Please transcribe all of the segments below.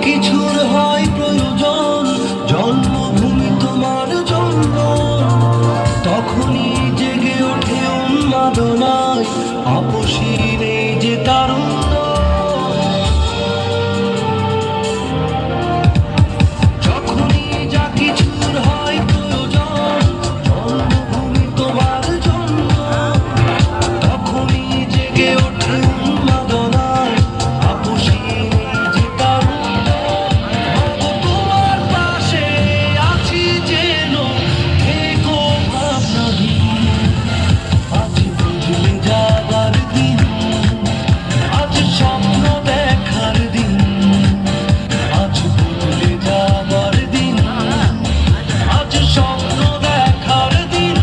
কিছুর হয় প্রয়োজন, জন্মভূমি তোমার জন্য, তখনই জেগে ওঠে উন্মাদনায় আপসী নেই যে তারুণ্য। যখনই যা কিছুর হয় প্রয়োজন, জন্মভূমি তোমার জন্য, তখনই জেগে ওঠে উন্মাদনায় আপসী নেই যে তারুণ্য। তোমার পাশে আছি যেন, থেকো ভাবনাহীন। আজ বুঝলে যাবার দিন, আজ স্বপ্ন দেখার দিন, আজ বুঝলে যাবার দিন, আজ স্বপ্ন দেখার দিন।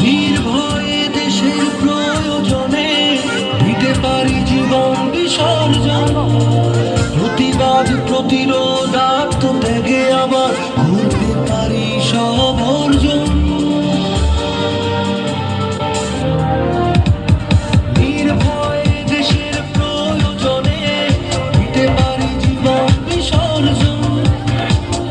নির্ভয়ে দেশের প্রয়োজনে দিতে পারি জীবন বিসর্জন, প্রতিবাদ প্রতিরোধ আত্মত্যাগে আবার করতে পারি সব অর্জন। নির্ভয়ে দেশের প্রয়োজনে দিতে পারি জীবন বিসর্জন,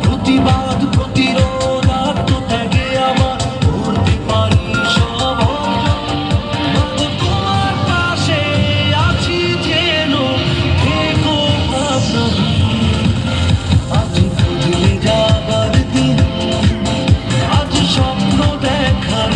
প্রতিবাদ প্রতিরোধ আত্মত্যাগে আবার করতে পারি সব অর্জন। তোমার পাশে আছি যেন, থেকো ভাবনাহীন। আজ বুঝলে যাবার দিন, আজ স্বপ্ন দেখার